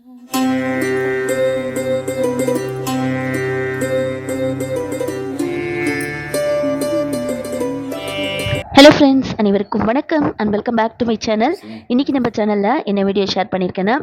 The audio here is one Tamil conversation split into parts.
ஹலோ ஃப்ரெண்ட்ஸ், அனைவருக்கும் வணக்கம் and welcome back to my channel. இன்றைக்கி நம்ம சேனலில் என்ன வீடியோ ஷேர் பண்ணியிருக்கேன்னா,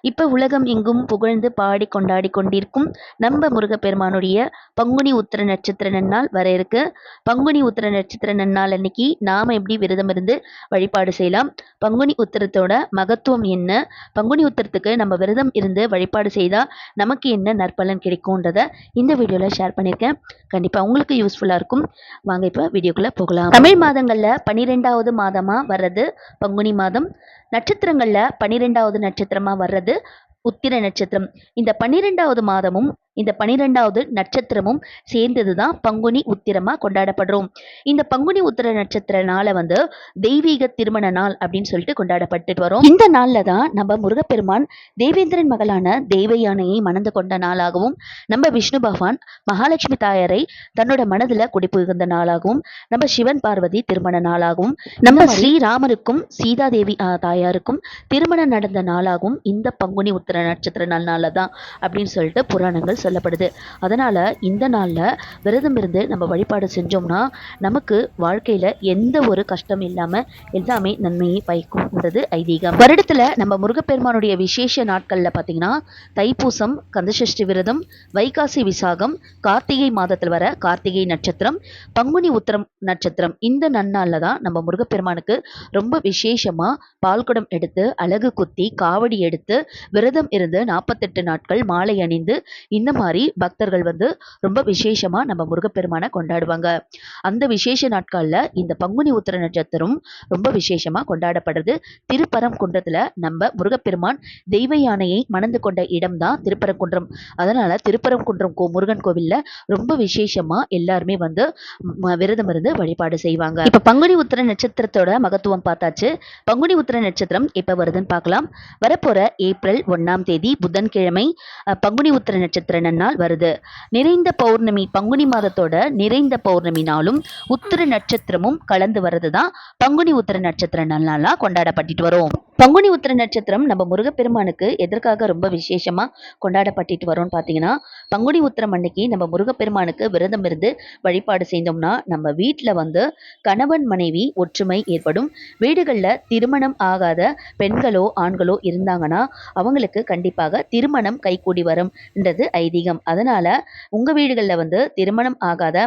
இப்போ உலகம் எங்கும் புகழ்ந்து பாடி கொண்டாடி கொண்டிருக்கும் நம்ம முருகப்பெருமானுடைய பங்குனி உத்திர நட்சத்திர நன்னாள் வர இருக்கு. பங்குனி உத்திர நட்சத்திர நன்னாள் அன்னைக்கு நாம் எப்படி விரதம் இருந்து வழிபாடு செய்யலாம், பங்குனி உத்திரத்தோட மகத்துவம் என்ன, பங்குனி உத்திரத்துக்கு நம்ம விரதம் இருந்து வழிபாடு செய்தால் நமக்கு என்ன நற்பலன் கிடைக்கும்ன்றதை இந்த வீடியோவில் ஷேர் பண்ணியிருக்கேன். கண்டிப்பாக உங்களுக்கு யூஸ்ஃபுல்லாக இருக்கும். வாங்க இப்போ வீடியோக்குள்ளே போகலாம். தமிழ் மாதங்களில் 12வது மாதமாக வர்றது பங்குனி மாதம். நட்சத்திரங்களில் 12வது நட்சத்திரமாக வர்றது உத்திர நட்சத்திரம். இந்த 12வது மாதமும் இந்த 12வது நட்சத்திரமும் சேர்ந்தது தான் பங்குனி உத்திரமாக கொண்டாடப்படுறோம். இந்த பங்குனி உத்திர நட்சத்திர நாளை தெய்வீக திருமண நாள் அப்படின்னு சொல்லிட்டு கொண்டாடப்பட்டு வரோம். இந்த நாளில் தான் நம்ம முருகப்பெருமான் தேவேந்திரன் மகளான தெய்வ யானையை மணந்து கொண்ட நாளாகவும், நம்ம விஷ்ணு பகவான் மகாலட்சுமி தாயாரை தன்னோட மனதில் குடிபுகுந்த நாளாகவும், நம்ம சிவன் பார்வதி திருமண நாளாகவும், நம்ம ஸ்ரீராமருக்கும் சீதாதேவி தாயாருக்கும் திருமணம் நடந்த நாளாகவும் இந்த பங்குனி உத்திர நட்சத்திர நாள்னால தான் அப்படின்னு சொல்லிட்டு புராணங்கள் சொல்லப்படுது. அதனால் இந்த நாளில் விரதம் இருந்து நம்ம வழிபாடு செஞ்சோம்னா நமக்கு வாழ்க்கையில் எந்த ஒரு கஷ்டம் இல்லாமல் எல்லாமே நன்மையை பயக்கும்ன்றது ஐதீகம். வருடத்தில் நம்ம முருகப்பெருமானுடைய விசேஷ நாட்களில் பார்த்தீங்கன்னா தைப்பூசம், கந்தசஷ்டி விரதம், வைகாசி விசாகம், கார்த்திகை மாதத்தில் வர கார்த்திகை நட்சத்திரம், பங்குனி உத்திரம் நட்சத்திரம், இந்த நன்னாளில் தான் நம்ம முருகப்பெருமானுக்கு ரொம்ப விசேஷமாக பால்குடம் எடுத்து அலகு குத்தி காவடி எடுத்து விரதம் இருந்து 48 நாட்கள் மாலை அணிந்து இந்த மாதிரி பக்தர்கள் ரொம்ப விசேஷமா நம்ம முருகப்பெருமானை கொண்டாடுவாங்க. அந்த விசேஷ நாட்கள்ல இந்த பங்குனி உத்திர நட்சத்திரம் ரொம்ப விசேஷமா கொண்டாடப்படுறது. திருப்பரங்குன்றத்துல நம்ம முருகப்பெருமான் தெய்வ யானையை மணந்து கொண்ட இடம் தான் திருப்பரங்குன்றம். அதனால திருப்பரங்குன்றம் முருகன் கோவில்ல ரொம்ப விசேஷமா எல்லாருமே விரதம் இருந்து வழிபாடு செய்வாங்க. இப்ப பங்குனி உத்திர நட்சத்திரத்தோட மகத்துவம் பார்த்தாச்சு. பங்குனி உத்திர நட்சத்திரம் எப்ப வருதுன்னு பார்க்கலாம். வரப்போற ஏப்ரல் 1ஆம் தேதி புதன்கிழமை பங்குனி உத்திர நட்சத்திர நன்னாள் வருது. நிறைந்த பௌர்ணமி, பங்குனி மாதத்தோட நிறைந்த பௌர்ணமி நாளும் உத்திர நட்சத்திரமும் கலந்து வர்றது தான் பங்குனி உத்திர நட்சத்திர நன்னாளா கொண்டாடப்பட்டு வரும். பங்குனி உத்திர நட்சத்திரம் நம்ம முருகப்பெருமானுக்கு எதற்காக ரொம்ப விசேஷமா கொண்டாடப்பட்டு வரோம்னு பார்த்தீங்கன்னா, பங்குனி உத்திரம் அன்னைக்கு நம்ம முருகப்பெருமானுக்கு விரதம் இருந்து வழிபாடு செய்தோம்னா நம்ம வீட்டில் கணவன் மனைவி ஒற்றுமை ஏற்படும். வீடுகளில் திருமணம் ஆகாத பெண்களோ ஆண்களோ இருந்தாங்கன்னா அவங்களுக்கு கண்டிப்பாக திருமணம் கைகூடி வரும்ன்றது ஐதீகம். அதனால உங்க வீடுகளில் திருமணம் ஆகாத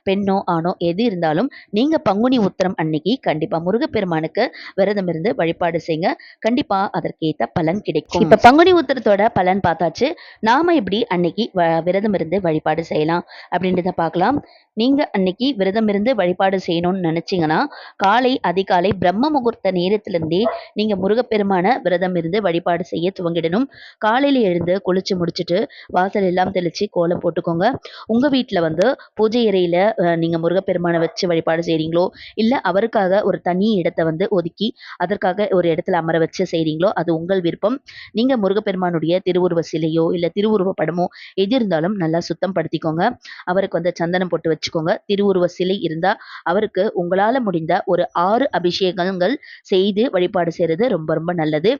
பெண்ணோ ஆணோ எது இருந்தாலும் நீங்க பங்குனி உத்திரம் அன்னைக்கு கண்டிப்பா முருகப்பெருமானுக்கு விரதம் இருந்து வழிபாடு செய்யுங்க. கண்டிப்பா அதற்கேற்ற பலன் கிடைக்கும். இப்ப பங்குனி உத்திரத்தோட பலன் பார்த்தாச்சு. நாம இப்படி அன்னைக்கு விரதம் இருந்து வழிபாடு செய்யலாம் அப்படின்றத பார்க்கலாம். நீங்க அன்னைக்கு விரதம் இருந்து வழிபாடு செய்யணும்னு நினைச்சீங்கன்னா காலை அதிகாலை பிரம்ம முகூர்த்த நேரத்திலிருந்தே நீங்க முருகப்பெருமான விரதம் இருந்து வழிபாடு செய்ய துவங்கிடணும். காலையில எழுந்து குளிச்சு முடிச்சுட்டு வாசல் எல்லாம் தெளிச்சு கோலம் போட்டுக்கோங்க. உங்க வீட்டில் பூஜை அறையில நீங்க முருகப்பெருமானை வச்சு வழிபாடு செய்றீங்களோ இல்ல அவருக்காக ஒரு தனி இடத்தை ஒதுக்கி அதற்காக ஒரு இடத்துல அமர வச்சு செய்றீங்களோ அது உங்கள் விருப்பம். நீங்க முருகப்பெருமானுடைய திருவுருவ சிலையோ இல்ல திருவுருவ படமோ எது இருந்தாலும் நல்லா சுத்தம் படுத்திக்கோங்க. அவருக்கு சந்தனம் போட்டு வச்சுக்கோங்க. திருவுருவ சிலை இருந்தா அவருக்கு உங்களால முடிந்த ஒரு 6 அபிஷேகங்கள் செய்து வழிபாடு செய்யறது ரொம்ப ரொம்ப நல்லது.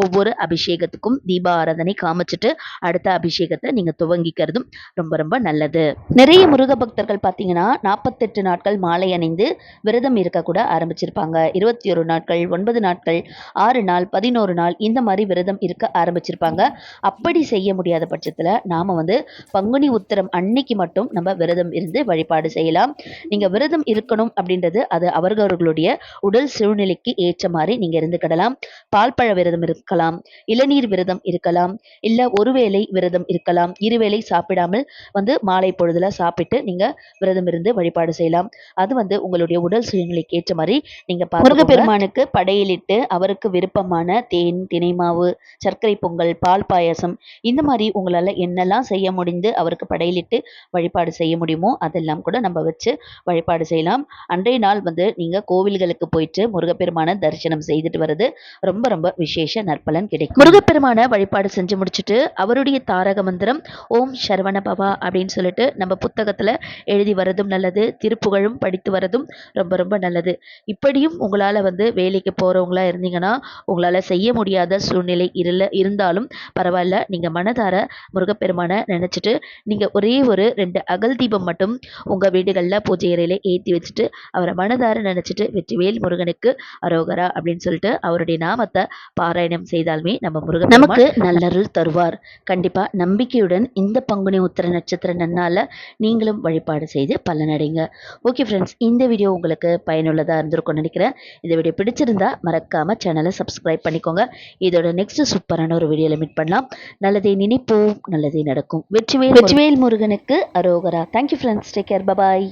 ஒவ்வொரு அபிஷேகத்துக்கும் தீப ஆராதனை காமிச்சிட்டு அடுத்த அபிஷேகத்தை நீங்க துவங்கிக்கிறதும் ரொம்ப ரொம்ப நல்லது. நிறைய முருக பக்தர்கள் பார்த்தீங்கன்னா 48 நாட்கள் மாலை அணிந்து விரதம் இருக்க கூட ஆரம்பிச்சிருப்பாங்க. 21 நாட்கள், 9 நாட்கள், 6 நாள், 11 நாள் இந்த மாதிரி விரதம் இருக்க ஆரம்பிச்சிருப்பாங்க. அப்படி செய்ய முடியாத பட்சத்துல நாம பங்குனி உத்திரம் அன்னைக்கு மட்டும் நம்ம விரதம் இருந்து வழிபாடு செய்யலாம். நீங்க விரதம் இருக்கணும் அப்படின்றது அது அவர்களுடைய உடல் சூழ்நிலைக்கு ஏற்ற மாதிரி நீங்க இருந்துக்கிடலாம். பால்பழ விரதம் இருக்கலாம், இளநீர் விரதம் இருக்கலாம், இல்ல ஒருவேளை விரதம் இருக்கலாம். இருவேளை சாப்பிடாமல் மாலை பொழுதுல சாப்பிட்டு நீங்க விரதம் இருந்து வழிபாடு செய்யலாம். அது உங்களுடைய உடல் சூழ்நிலைக்கு ஏற்ற மாதிரி நீங்க முருகப்பெருமானுக்கு படையலிட்டு அவருக்கு விருப்பமான தேன், தினைமாவு, சர்க்கரை பொங்கல், பால் பாயசம் இந்த மாதிரி உங்களால என்னெல்லாம் செய்ய முடிந்து அவருக்கு படையலிட்டு வழிபாடு செய்ய முடியுமோ அதெல்லாம் தீபம் கூட நம்ம வச்சு வழிபாடு செய்யலாம். அன்றைய நாள் வந்து நீங்கள் கோவில்களுக்கு போயிட்டு முருகப்பெருமான தரிசனம் செய்துட்டு வர்றது ரொம்ப ரொம்ப விசேஷ நற்பலன் கிடைக்கும். முருகப்பெருமான வழிபாடு செஞ்சு முடிச்சுட்டு அவருடைய தாரக மந்திரம் ஓம் சரவண பவா அப்படின்னு சொல்லிட்டு நம்ம புத்தகத்தில் எழுதி வரதும் நல்லது, திருப்புகழும் படித்து வரதும் ரொம்ப ரொம்ப நல்லது. இப்படியும் உங்களால் வந்து வேலைக்கு போகிறவங்களா இருந்தீங்கன்னா உங்களால் செய்ய முடியாத சூழ்நிலை இருந்தாலும் பரவாயில்ல, நீங்கள் மனதார முருகப்பெருமான நினச்சிட்டு நீங்கள் ஒரே ஒரு 2 அகல் தீபம் மட்டும் உங்கள் வீடுகளில் பூஜை அறையில் ஏற்றி வச்சுட்டு அவரை மனதார நினச்சிட்டு வெற்றிவேல் முருகனுக்கு அரோகரா அப்படின்னு சொல்லிட்டு அவருடைய நாமத்தை பாராயணம் செய்தாலுமே நம்ம முருகன் நமக்கு நல்லருள் தருவார். கண்டிப்பாக நம்பிக்கையுடன் இந்த பங்குனி உத்திர நட்சத்திர நன்னால நீங்களும் வழிபாடு செய்து பலனடைங்க. ஓகே ஃப்ரெண்ட்ஸ், இந்த வீடியோ உங்களுக்கு பயனுள்ளதாக இருந்திருக்கும்னு நினைக்கிறேன். இந்த வீடியோ பிடிச்சிருந்தா மறக்காம சேனலை சப்ஸ்கிரைப் பண்ணிக்கோங்க. இதோட நெக்ஸ்ட் சூப்பரான ஒரு வீடியோவில் மீட் பண்ணலாம். நல்லதே நினைப்போம், நல்லதே நடக்கும். வெற்றிவேல் முருகனுக்கு அரோகரா. Thank you friends, take care, bye bye.